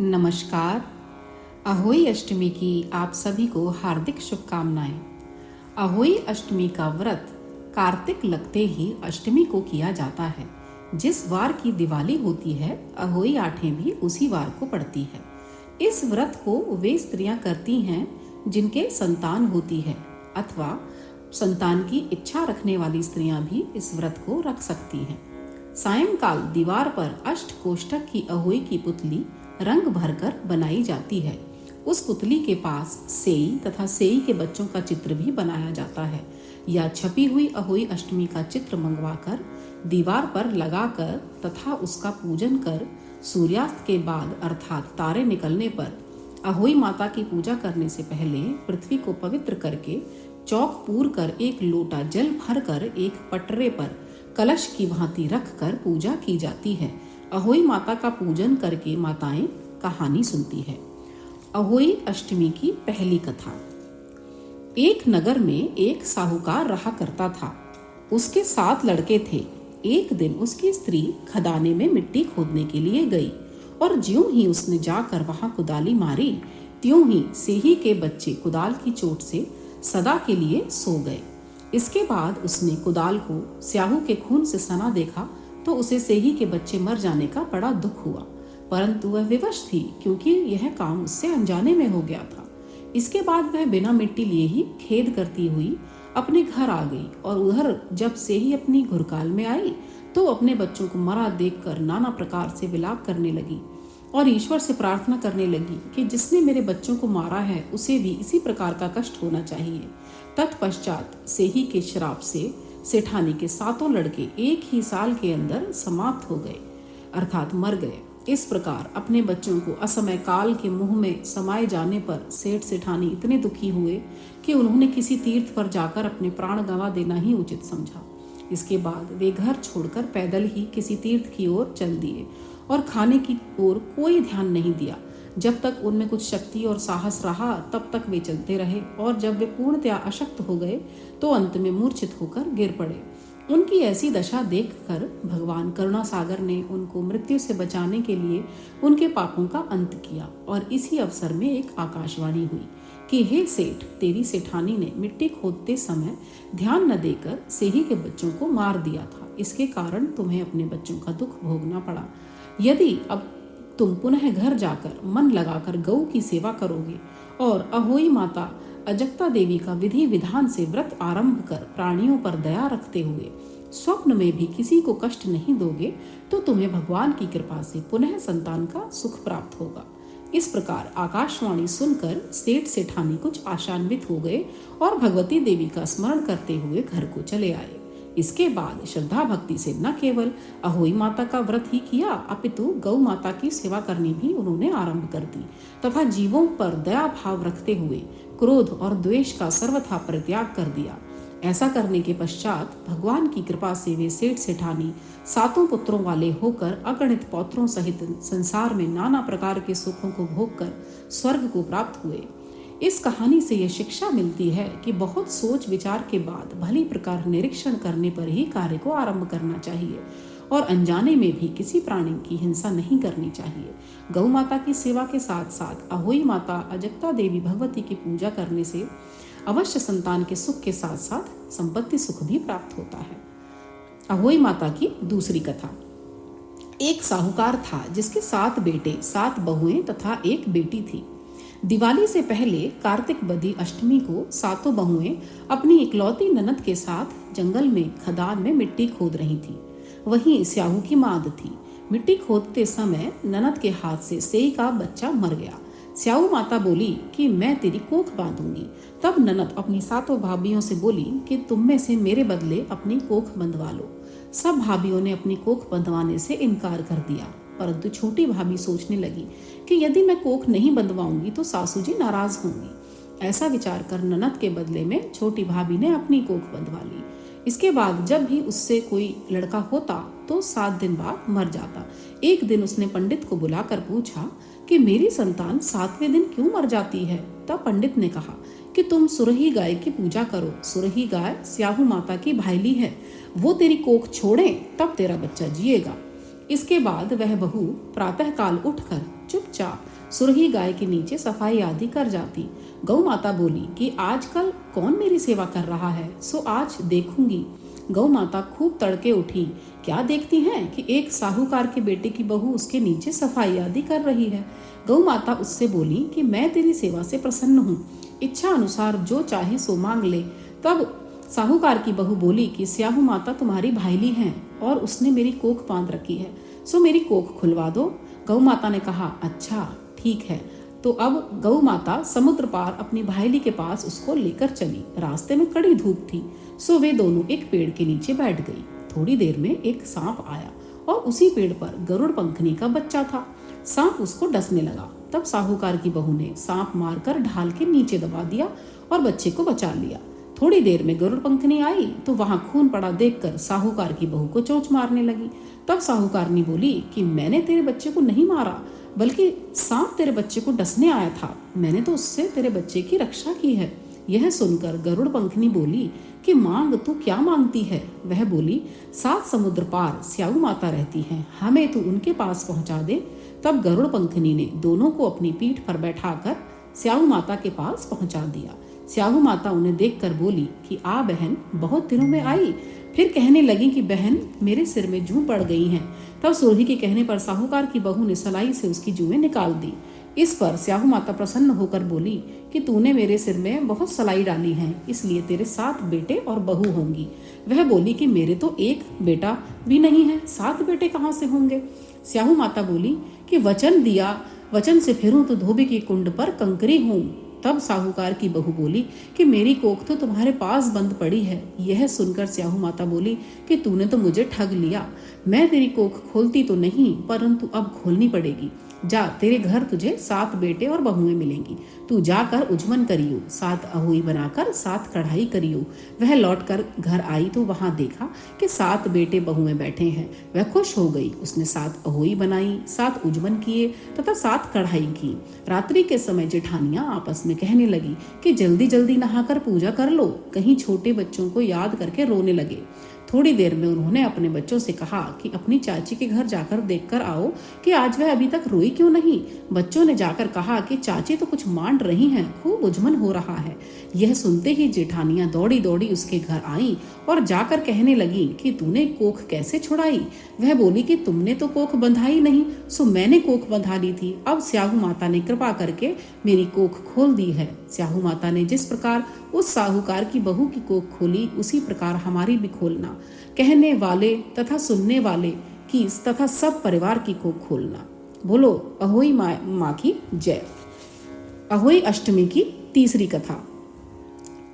नमस्कार। अहोई अष्टमी की आप सभी को हार्दिक शुभकामनाएं। अहोई अष्टमी का व्रत कार्तिक लगते ही अष्टमी को किया जाता है। जिस वार की दिवाली होती है, अहोई आठें भी उसी वार को पड़ती है। इस व्रत को वे स्त्रियां करती हैं जिनके संतान होती है, अथवा संतान की इच्छा रखने वाली स्त्रियां भी इस व्रत को रख सकती हैं। सायंकाल दीवार पर अष्ट कोष्ठक की अहोई की पुतली रंग भरकर बनाई जाती है। उस पुतली के पास सेई तथा सेई के बच्चों का चित्र भी बनाया जाता है, या छपी हुई अहोई अष्टमी का चित्र मंगवाकर दीवार पर लगाकर तथा उसका पूजन कर सूर्यास्त के बाद अर्थात तारे निकलने पर अहोई माता की पूजा करने से पहले पृथ्वी को पवित्र करके चौक पूर कर एक लोटा जल भरकर एक पटरे पर कलश की भांति रखकर पूजा की जाती है। अहोई माता का पूजन करके माताएं कहानी सुनती है। अहोई अष्टमी की पहली कथा। एक नगर में एक साहूकार रहा करता था। उसके 7 लड़के थे। एक दिन उसकी स्त्री खदाने में मिट्टी खोदने के लिए गई और ज्यों ही उसने जाकर वहां कुदाली मारी, त्यों ही सेही के बच्चे कुदाल की चोट से सदा के लिए सो गए। इसके बाद उसने कुदाल को स्याहू के खून से सना देखा तो उसे सेही के बच्चे मर जाने का बड़ा दुख हुआ, परंतु वह विवश थी क्योंकि यह काम उससे अनजाने में हो गया था। इसके बाद वह बिना मिट्टी लिए ही खेद करती हुई अपने घर आ गई और उधर जब सेही अपनी घुरकाल में आई तो अपने बच्चों को मरा देखकर नाना प्रकार से विलाप करने लगी और ईश्वर से प्रार्थना करने लगी कि जिसने मेरे बच्चों को मारा है उसे भी इसी प्रकार का कष्ट होना चाहिए। तत्पश्चात सेही के श्राप से सेठानी के 7 लड़के एक ही साल के अंदर समाप्त हो गए, अर्थात मर गए। इस प्रकार अपने बच्चों को असमय काल के मुंह में समाये जाने पर सेठ सेठानी इतने दुखी हुए कि उन्होंने किसी तीर्थ पर जाकर अपने प्राण गंवा देना ही उचित समझा। इसके बाद वे घर छोड़कर पैदल ही किसी तीर्थ की ओर चल दिए और खाने की ओर कोई ध्यान नहीं दिया। जब तक उनमें कुछ शक्ति और साहस रहा तब तक वे चलते रहे और जब वे पूर्णतया अशक्त हो गए तो अंत में मूर्छित होकर गिर पड़े। उनकी ऐसी दशा देखकर भगवान करुणा सागर ने उनको मृत्यु से बचाने के लिए उनके पापों का अंत किया और इसी अवसर में एक आकाशवाणी हुई कि हे सेठ, तेरी सेठानी ने मिट्टी खोदते समय ध्यान न देकर सेही के बच्चों को मार दिया था। इसके कारण तुम्हें अपने बच्चों का दुख भोगना पड़ा। यदि अब तुम पुनः घर जाकर मन लगाकर गौ की सेवा करोगे और अहोई माता अजक्ता देवी का विधि विधान से व्रत आरंभ कर प्राणियों पर दया रखते हुए स्वप्न में भी किसी को कष्ट नहीं दोगे तो तुम्हें भगवान की कृपा से पुनः संतान का सुख प्राप्त होगा। इस प्रकार आकाशवाणी सुनकर सेठ सेठानी कुछ आशान्वित हो गए और भगवती देवी का स्मरण करते हुए घर को चले आए। इसके बाद श्रद्धा भक्ति से न केवल अहोई माता का व्रत ही किया अपितु गौ माता की सेवा करनी भी उन्होंने आरंभ कर दी तथा जीवों पर दया भाव रखते हुए क्रोध और द्वेष का सर्वथा परित्याग कर दिया। ऐसा करने के पश्चात भगवान की कृपा से वे सेठ सेठानी 7 पुत्रों वाले होकर अगणित पौत्रों सहित संसार में नाना प्रकार के सुखों को भोगकर स्वर्ग को प्राप्त हुए। इस कहानी से यह शिक्षा मिलती है कि बहुत सोच विचार के बाद भली प्रकार निरीक्षण करने पर ही कार्य को आरंभ करना चाहिए और अनजाने में भी किसी प्राणी की हिंसा नहीं करनी चाहिए। गौ माता की सेवा के साथ साथ अहोई माता अजक्ता देवी भगवती की पूजा करने से अवश्य संतान के सुख के साथ साथ संपत्ति सुख भी प्राप्त होता है। अहोई माता की दूसरी कथा। एक साहूकार था जिसके 7 बेटे 7 बहुएं तथा एक बेटी थी। दिवाली से पहले कार्तिक बदी अष्टमी को 7 बहुएं अपनी इकलौती ननद के साथ जंगल में खदान में मिट्टी खोद रही थी। वहीं स्याहू की माद थी। मिट्टी खोदते समय ननद के हाथ से सेई का बच्चा मर गया। स्याहू माता बोली कि मैं तेरी कोख बांधूंगी। तब ननद अपनी 7 भाभियों से बोली कि तुम में से मेरे बदले अपनी कोख बंधवा लो। सब भाभियों ने अपनी कोख बंधवाने से इनकार कर दिया, परंतु छोटी भाभी सोचने लगी कि यदि मैं कोख नहीं बंधवाऊंगी तो सासू जी नाराज होंगी। ऐसा विचार कर ननद के बदले में छोटी भाभी ने अपनी कोख बंधवा ली। इसके बाद जब भी उससे कोई लड़का होता तो 7 दिन बाद मर जाता। एक दिन उसने पंडित को बुलाकर पूछा कि मेरी संतान 7वें दिन क्यों मर जाती है। तब पंडित ने कहा कि तुम सुरही गाय की पूजा करो। सुरही गाय स्याहू माता की भाईली है, वो तेरी कोख छोड़े तब तेरा बच्चा जिएगा। इसके बाद वह बहू प्रातःकाल उठकर चुपचाप सुरही गाय के नीचे सफाई आदि कर जाती। गौ माता बोली कि आजकल कौन मेरी सेवा कर रहा है, सो आज देखूंगी। गौ माता खूब तड़के उठी। क्या देखती हैं कि एक साहूकार के बेटे की बहू उसके नीचे सफाई आदि कर रही है। गौ माता उससे बोली कि मैं तेरी सेवा से प्रसन्न हूँ, इच्छा अनुसार जो चाहे सो मांग ले। तब साहूकार की बहू बोली कि स्याहू माता तुम्हारी भाईली हैं और उसने मेरी कोख बांध रखी है, सो मेरी कोख खुलवा दो। गौ माता ने कहा, अच्छा ठीक है। तो अब गौ माता समुद्र पार अपनी भाईली के पास उसको लेकर चली। रास्ते में कड़ी धूप थी, सो वे दोनों एक पेड़ के नीचे बैठ गई। थोड़ी देर में एक सांप आया और उसी पेड़ पर गरुड़ पंखनी का बच्चा था। सांप उसको डसने लगा। तब साहूकार की बहू ने सांप मारकर ढाल के नीचे दबा दिया और बच्चे को बचा लिया। थोड़ी देर में गरुड़ पंखनी आई तो वहां खून पड़ा देखकर साहूकार की बहू को चोंच मारने लगी। तब साहूकारनी बोली कि मैंने तेरे बच्चे को नहीं मारा, बल्कि सांप तेरे बच्चे को डसने आया था। मैंने तो उससे तेरे बच्चे की रक्षा की है। यह सुनकर गरुड़ पंखनी बोली कि मांग, तू क्या मांगती है? वह बोली, 7 समुद्र पार स्याऊ माता रहती हैं, हमें तू उनके पास पहुंचा दे। तब गरुड़ पंखनी ने दोनों को अपनी पीठ पर बैठाकर स्याऊ माता के पास पहुंचा दिया। स्याहू माता उन्हें देखकर बोली कि आ बहन, बहुत दिनों में आई। फिर कहने लगी कि बहन, मेरे सिर में जूं पड़ गई हैं। तब सुरही के कहने पर साहूकार की बहू ने सलाई से उसकी जूएं निकाल दी। इस पर स्याहू माता प्रसन्न होकर बोली कि तूने मेरे सिर में बहुत सलाई डाली है, इसलिए तेरे 7 बेटे और बहू होंगी। वह बोली कि मेरे तो एक बेटा भी नहीं है, 7 बेटे कहाँ से होंगे? स्याहू माता बोली कि वचन दिया, वचन से फिरूं तो धोबी की कुंड पर कंकरी हूँ। तब साहूकार की बहू बोली कि मेरी कोख तो तुम्हारे पास बंद पड़ी है। यह सुनकर स्याहू माता बोली कि तूने तो मुझे ठग लिया। मैं तेरी कोख खोलती तो नहीं, परंतु अब खोलनी पड़ेगी। जा, तेरे घर तुझे 7 बेटे और बहुएं मिलेंगी। तू जाकर उजमन करियो, 7 अहोई बनाकर 7 कढ़ाई करियो। वह लौटकर घर आई तो वहां देखा कि 7 बेटे बहुएं बैठे हैं। वह खुश हो गई। उसने 7 अहोई बनाई, 7 उजमन किए तथा 7 कढ़ाई की। रात्रि के समय जेठानियां आपस में कहने लगी कि जल्दी जल्दी नहाकर पूजा कर लो, कहीं छोटे बच्चों को याद करके रोने लगे। थोड़ी देर में उन्होंने अपने बच्चों से कहा कि अपनी चाची के घर जाकर देखकर आओ कि आज वह अभी तक रोई क्यों नहीं। बच्चों ने जाकर कहा कि चाची तो कुछ मांड रही हैं, खूब उजमन हो रहा है। यह सुनते ही जेठानियां दौड़ी दौड़ी उसके घर आईं और जाकर कहने लगी कि तूने कोख कैसे छुड़ाई? वह बोली कि तुमने तो कोख बंधाई नहीं, सो मैंने कोख बंधा ली थी। अब स्याहू माता ने कृपा करके मेरी कोख खोल दी है। स्याहू माता ने जिस प्रकार उस साहूकार की बहू की कोख खोली, उसी प्रकार हमारी भी खोलना। कहने वाले तथा सुनने वाले की तथा सब परिवार की कोख खोलना। बोलो अहोई माँ की जय। अहोई अष्टमी की तीसरी कथा।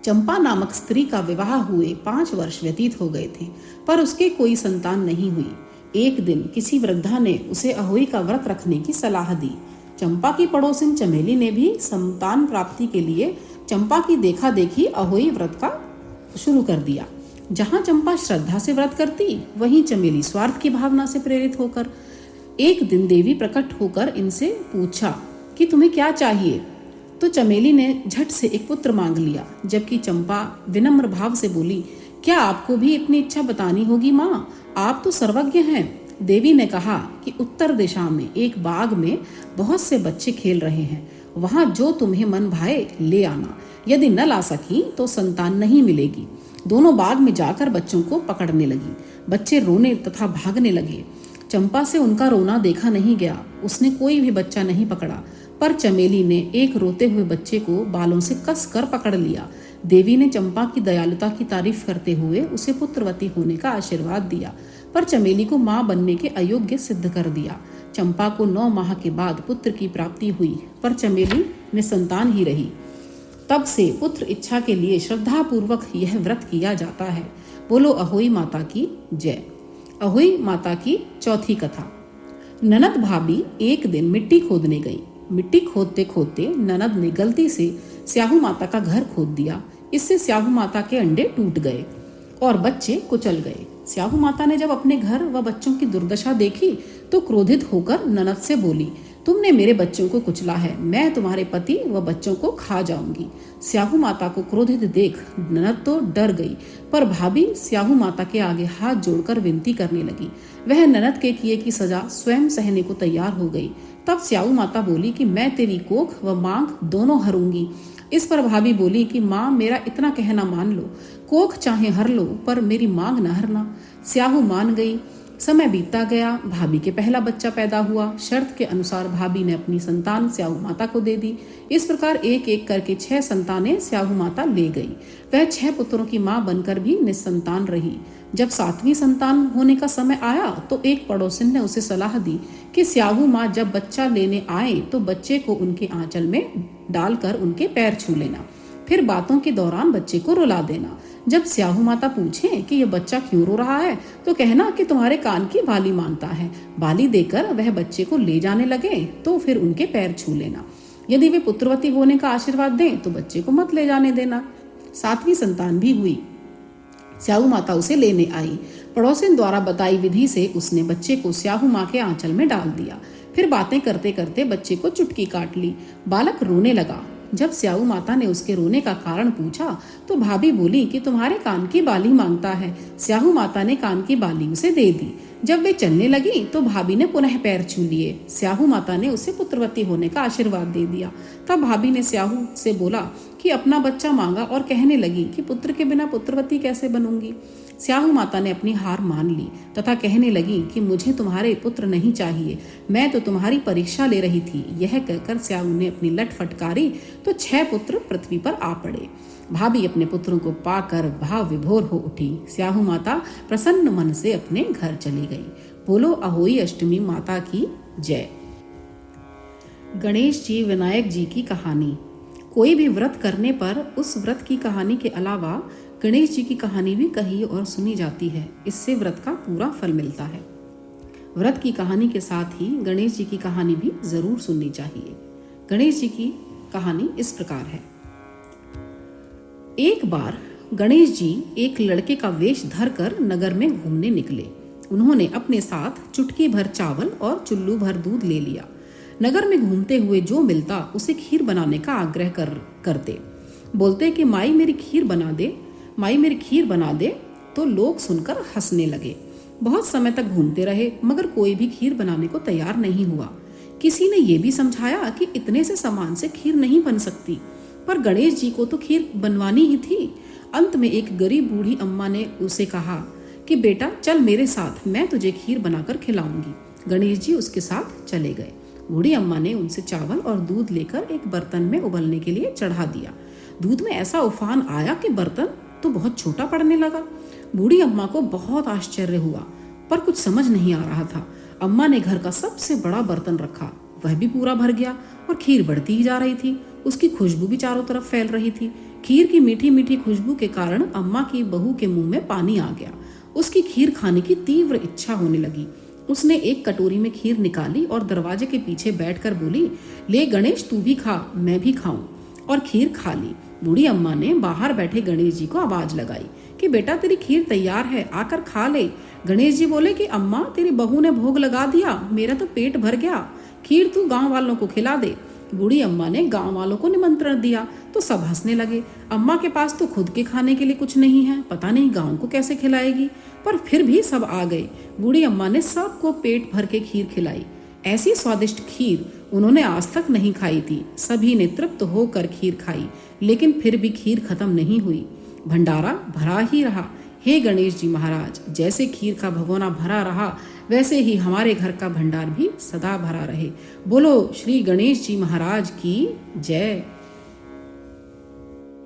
चंपा नामक स्त्री का विवाह हुए 5 वर्ष व्यतीत हो गए थे, पर उसके कोई संतान नहीं हुई। एक दिन किसी वृद्धा ने उसे अहोई का व्रत रखने की सलाह दी। चंपा की पड़ोसिन चमेली ने भी संतान प्राप्ति के लिए चंपा की देखा देखी अहोई व्रत का शुरू कर दिया। जहां चंपा श्रद्धा से व्रत करती, वहीं चमेली स्वार्थ की भावना से प्रेरित होकर एक दिन देवी प्रकट होकर इनसे पूछा कि तुम्हें क्या चाहिए। तो चमेली ने झट से एक पुत्र मांग लिया, जबकि चंपा विनम्र भाव से बोली, क्या आपको भी अपनी इच्छा बतानी होगी माँ? आप तो सर्वज्ञ हैं। देवी ने कहा कि उत्तर दिशा में एक बाग में बहुत से बच्चे खेल रहे हैं, वहां जो तुम्हें मन भाए ले आना। यदि न ला सकी तो संतान नहीं मिलेगी। दोनों बाग में जाकर बच्चों को पकड़ने लगी। बच्चे रोने तथा भागने लगे। चंपा से उनका रोना देखा नहीं गया। उसने कोई भी बच्चा नहीं पकड़ा, पर चमेली ने एक रोते हुए बच्चे को बालों से कस कर पकड़ लिया। देवी ने चंपा की दयालुता की तारीफ करते हुए उसे पुत्रवती होने का आशीर्वाद दिया, पर चमेली को मां बनने के अयोग्य सिद्ध कर दिया। चंपा को 9 माह के बाद पुत्र की प्राप्ति हुई, पर चमेली में संतान ही रही। तब से पुत्र इच्छा के लिए श्रद्धा पूर्वक यह व्रत किया जाता है। बोलो अहोई माता की जय। अहोई माता की चौथी कथा। ननद भाभी एक दिन मिट्टी खोदने गई। मिट्टी खोदते खोदते ननद ने गलती से स्याहू माता का घर खोद दिया। इससे स्याहू माता के अंडे टूट गए और बच्चे कुचल गए। स्याहू माता ने जब अपने घर व बच्चों की दुर्दशा देखी तो क्रोधित होकर ननद से बोली, तुमने मेरे बच्चों को कुचला है, मैं तुम्हारे पति व बच्चों को खा जाऊंगी। स्याहू माता को क्रोधित देख ननद तो डर गई, पर भाभी स्याहू माता के आगे हाथ जोड़कर विनती करने लगी। वह ननद के किए की सजा स्वयं सहने को तैयार हो गई। तब स्याऊ माता बोली कि मैं तेरी कोख व मांग दोनों हरूंगी। इस पर भाभी बोली कि माँ, मेरा इतना कहना मान लो, कोख चाहे हर लो पर मेरी मांग न हरना। स्याहू मान गई। समय बीतता गया। भाभी के पहला बच्चा पैदा हुआ। शर्त के अनुसार भाभी ने अपनी संतान स्याहू माता को दे दी। इस प्रकार एक एक करके 6 संतानें स्याहू माता ले गई। वह 6 पुत्रों की मां बनकर भी निस्संतान रही। जब 7वीं संतान होने का समय आया तो एक पड़ोसिन ने उसे सलाह दी कि स्याहू माँ जब बच्चा लेने आए तो बच्चे को उनके आंचल में डालकर उनके पैर छू लेना, फिर बातों के दौरान बच्चे को रुला देना। जब स्याहू माता पूछे कि यह बच्चा क्यों रो रहा है तो कहना कि तुम्हारे कान की बाली मांगता है। बाली देकर वह बच्चे को ले जाने लगे तो फिर उनके पैर छू लेना। यदि वे पुत्रवती होने का आशीर्वाद दें तो बच्चे को मत ले जाने देना। 7वीं संतान भी हुई। स्याहू माता उसे लेने आई। पड़ोसिन द्वारा बताई विधि से उसने बच्चे को स्याहू माँ के आंचल में डाल दिया। फिर बातें करते करते बच्चे को चुटकी काट ली। बालक रोने लगा। जब स्याहू माता ने उसके रोने का कारण पूछा तो भाभी बोली कि तुम्हारे कान की बाली मांगता है। स्याहू माता ने कान की बाली उसे दे दी। जब वे चलने लगी तो भाभी ने पुनः पैर छू लिए। स्याहू माता ने उसे पुत्रवती होने का आशीर्वाद दे दिया। तब भाभी ने स्याहू से बोला कि अपना बच्चा मांगा और कहने लगी कि पुत्र के बिना पुत्रवती कैसे बनूंगी। स्याहू माता ने अपनी हार मान ली तथा कहने लगी कि मुझे तुम्हारे पुत्र नहीं चाहिए, मैं तो तुम्हारी परीक्षा ले रही थी। यह कहकर स्याहू ने अपनी लट फटकारी तो 6 पुत्र पृथ्वी पर आ पड़े। भाभी अपने पुत्रों को पाकर भाव विभोर हो उठी। स्याहू माता प्रसन्न मन से अपने घर चली गई। बोलो अहोई अष्टमी माता की जय। गणेश जी विनायक जी की कहानी। कोई भी व्रत करने पर उस व्रत की कहानी के अलावा गणेश जी की कहानी भी कही और सुनी जाती है। इससे व्रत का पूरा फल मिलता है। व्रत की कहानी के साथ ही गणेश जी की कहानी भी जरूर सुननी चाहिए। गणेश जी की कहानी इस प्रकार है। एक बार गणेश जी एक लड़के का वेश धरकर नगर में घूमने निकले। उन्होंने अपने साथ चुटकी भर चावल और चुल्लू भर दूध ले लिया। नगर में घूमते हुए जो मिलता उसे खीर बनाने का आग्रह करते। बोलते कि माई मेरी खीर बना दे, माई मेरी खीर बना दे। तो लोग सुनकर हंसने लगे। बहुत समय तक घूमते रहे मगर कोई भी खीर बनाने को तैयार नहीं हुआ। किसी ने यह भी समझाया कि इतने से सामान से खीर नहीं बन सकती, पर गणेश जी को तो खीर बनवानी ही थी। अंत में एक गरीब बूढ़ी अम्मा ने उसे कहा कि बेटा चल मेरे साथ, मैं तुझे खीर बनाकर खिलाऊंगी। गणेश जी उसके साथ चले गए। बूढ़ी अम्मा ने उनसे चावल और दूध लेकर एक बर्तन में उबलने के लिए चढ़ा दिया। दूध में ऐसा उफान आया कि बर्तन तो बहुत छोटा पड़ने लगा। बूढ़ी अम्मा को बहुत आश्चर्य हुआ पर कुछ समझ नहीं आ रहा था। अम्मा ने घर का सबसे बड़ा बर्तन रखा, वह भी पूरा भर गया और खीर बढ़ती ही जा रही थी। उसकी खुशबू भी चारों तरफ फैल रही थी। खीर की मीठी मीठी खुशबू के कारण अम्मा की बहू के मुंह में पानी आ गया। उसकी खीर खाने की तीव्र इच्छा होने लगी। उसने एक कटोरी में खीर निकाली और दरवाजे के पीछे बैठकर बोली, ले गणेश तू भी खा, मैं भी खाऊं, और खीर खा ली। बूढ़ी अम्मा ने बाहर बैठे गणेश जी को आवाज लगाई कि बेटा तेरी खीर तैयार है, आकर खा ले। गणेश जी बोले कि अम्मा तेरी बहू ने भोग लगा दिया, मेरा तो पेट भर गया, खीर तू गांव वालों को खिला दे। बूढ़ी अम्मा ने गांव वालों को निमंत्रण दिया तो सब हंसने लगे। अम्मा के पास तो खुद के खाने के लिए कुछ नहीं है, पता नहीं गांव को कैसे खिलाएगी, पर फिर भी सब आ गए। बूढ़ी अम्मा ने सबको पेट भर के खीर खिलाई। ऐसी स्वादिष्ट खीर उन्होंने आज तक नहीं खाई थी। सभी ने तृप्त होकर खीर खाई, लेकिन फिर भी खीर खत्म नहीं हुई, भंडारा भरा ही रहा। हे गणेश जी महाराज, जैसे खीर का भगोना भरा रहा वैसे ही हमारे घर का भंडार भी सदा भरा रहे। बोलो श्री गणेश जी महाराज की जय।